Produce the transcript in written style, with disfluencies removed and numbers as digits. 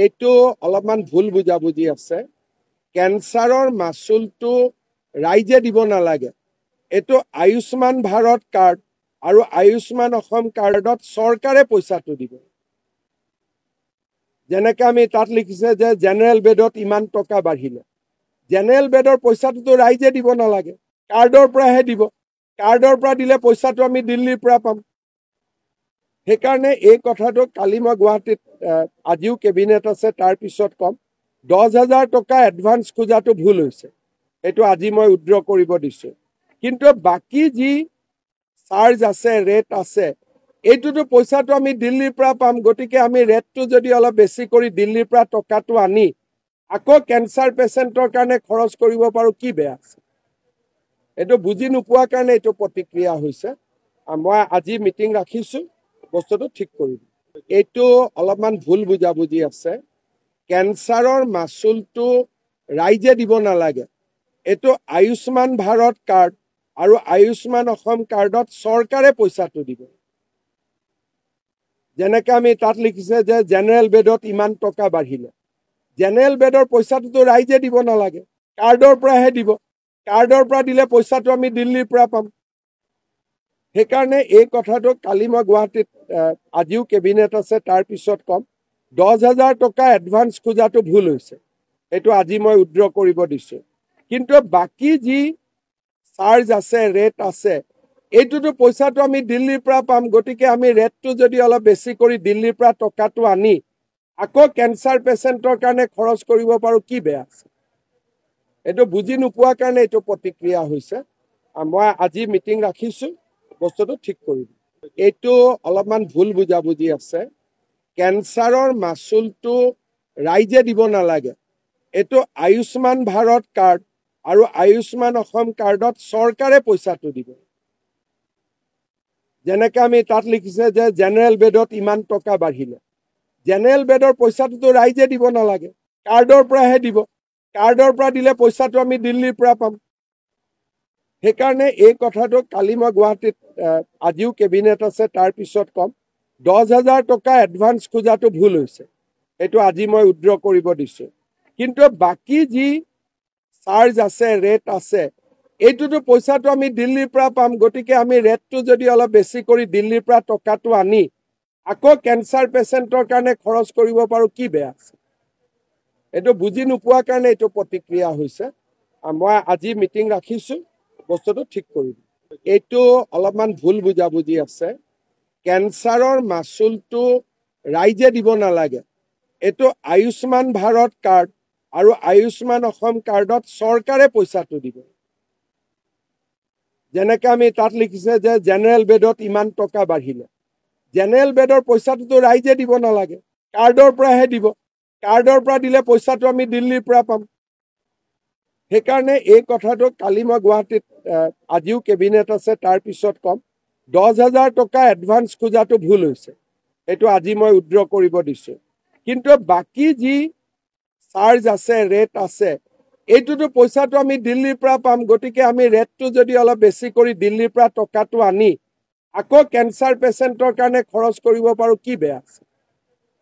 এইটো অলপমান ভুল বুজাবুজি আছে। কেন্সাৰৰ মাচুলটো ৰাইজে দিব নালাগে। এইটো আয়ুষ্মান ভাৰত কাৰ্ড আৰু আয়ুষ্মান অসম কাৰ্ডত চৰকাৰে পইচাটো দিব। যেনেকৈ আমি তাত লিখিছে যে জেনেৰেল বেডত ইমান টকা বাঢ়িলে, জেনেৰেল বেডৰ পইচাটোতো ৰাইজে দিব নালাগে, কাৰ্ডৰ পৰাহে দিব। কাৰ্ডৰ পৰা দিলে পইচাটো আমি দিল্লীৰ পৰা পাম। সেইকাৰণে এই কথাটো কালি মই গুৱাহাটীত আজিও কেবিনেট আছে, তাৰ পিছত ক'ম। 10,000 টকা এডভান্স খোজাটো ভুল হৈছে, এইটো আজি মই উইথড্ৰ কৰিব দিছোঁ। কিন্তু বাকী যি চাৰ্জ আছে, ৰেট আছে, এইটোতো পইচাটো আমি দিল্লীৰ পৰা পাম। গতিকে আমি ৰেটটো যদি অলপ বেছি কৰি দিল্লীৰ পৰা টকাটো আনি আকৌ কেঞ্চাৰ পেচেণ্টৰ কাৰণে খৰচ কৰিব পাৰোঁ, কি বেয়া আছে? এইটো বুজি নোপোৱাৰ কাৰণে এইটো প্ৰতিক্ৰিয়া হৈছে। মই আজি মিটিং ৰাখিছোঁ, বস্তুটো ঠিক কৰিম। এইটো অলপমান ভুল বুজাবুজি আছে। কেন্সাৰৰ মাচুলটো ৰাইজে দিব নালাগে। এইটো আয়ুষ্মান ভাৰত কাৰ্ড আৰু আয়ুষ্মান অসম কাৰ্ডত চৰকাৰে পইচাটো দিব। যেনেকৈ আমি তাত লিখিছে যে জেনেৰেল বেডত ইমান টকা বাঢ়িলে, জেনেৰেল বেডৰ পইচাটোতো ৰাইজে দিব নালাগে, কাৰ্ডৰ পৰাহে দিব। কাৰ্ডৰ পৰা দিলে পইচাটো আমি দিল্লীৰ পৰা পাম। সেইকাৰণে এই কথাটো কালি মই গুৱাহাটীত আজিও কেবিনেট আছে, তাৰ পিছত ক'ম। 10,000 টকা এডভান্স খোজাটো ভুল হৈছে, এইটো আজি মই উইথড্ৰ কৰিব দিছোঁ। কিন্তু বাকী যি চাৰ্জ আছে, ৰেট আছে, এইটোতো পইচাটো আমি দিল্লীৰ পৰা পাম। গতিকে আমি ৰেটটো যদি অলপ বেছি কৰি দিল্লীৰ পৰা টকাটো আনি আকৌ কেঞ্চাৰ পেচেণ্টৰ কাৰণে খৰচ কৰিব পাৰোঁ, কি বেয়া আছে? এইটো বুজি নোপোৱাৰ কাৰণে এইটো প্ৰতিক্ৰিয়া হৈছে। মই আজি মিটিং ৰাখিছোঁ, বস্তুটো ঠিক কৰিম। এইটো অলপমান ভুল বুজাবুজি আছে। কেন্সাৰৰ মাচুলটো ৰাইজে দিব নালাগে। এইটো আয়ুষ্মান ভাৰত কাৰ্ড আৰু আয়ুষ্মান অসম কাৰ্ডত চৰকাৰে পইচাটো দিব। যেনেকৈ আমি তাত লিখিছে যে জেনেৰেল বেডত ইমান টকা বাঢ়িলে, জেনেৰেল বেডৰ পইচাটোতো ৰাইজে দিব নালাগে, কাৰ্ডৰ পৰাহে দিব। কাৰ্ডৰ পৰা দিলে পইচাটো আমি দিল্লীৰ পৰা পাম। সেইকাৰণে এই কথাটো কালি মই গুৱাহাটীত আজিও কেবিনেট আছে, তাৰ পিছত ক'ম। 10,000 টকা এডভান্স খোজাটো ভুল হৈছে, এইটো আজি মই উইথড্ৰ কৰিব দিছোঁ। কিন্তু বাকী যি চাৰ্জ আছে, ৰেট আছে, এইটোতো পইচাটো আমি দিল্লীৰ পৰা পাম। গতিকে আমি ৰেটটো যদি অলপ বেছি কৰি দিল্লীৰ পৰা টকাটো আনি আকৌ কেঞ্চাৰ পেচেণ্টৰ কাৰণে খৰচ কৰিব পাৰোঁ, কি বেয়া আছে? এইটো বুজি নোপোৱাৰ কাৰণে এইটো প্ৰতিক্ৰিয়া হৈছে। মই আজি মিটিং ৰাখিছোঁ, বস্তুটো ঠিক কৰিম। এইটো অলপমান ভুল বুজাবুজি আছে। কেন্সাৰৰ মাচুলটো ৰাইজে দিব নালাগে। এইটো আয়ুষ্মান ভাৰত কাৰ্ড আৰু আয়ুষ্মান অসম কাৰ্ডত চৰকাৰে পইচাটো দিব। যেনেকৈ আমি তাত লিখিছে যে জেনেৰেল বেডত ইমান টকা বাঢ়িলে, জেনেৰেল বেডৰ পইচাটোতো ৰাইজে দিব নালাগে, কাৰ্ডৰ পৰাহে দিব। কাৰ্ডৰ পৰা দিলে পইচাটো আমি দিল্লীৰ পৰা পাম। সেইকাৰণে এই কথাটো কালি মই গুৱাহাটীত আজিও কেবিনেট আছে, তাৰ পিছত ক'ম। 10,000 টকা এডভান্স খোজাটো ভুল হৈছে, এইটো আজি মই উইথড্ৰ কৰিব দিছোঁ। কিন্তু বাকী যি চাৰ্জ আছে, ৰেট আছে, এইটোতো পইচাটো আমি দিল্লীৰ পৰা পাম। গতিকে আমি ৰেটটো যদি অলপ বেছি কৰি দিল্লীৰ পৰা টকাটো আনি আকৌ কেঞ্চাৰ পেচেণ্টৰ কাৰণে খৰচ কৰিব পাৰোঁ, কি বেয়া আছে?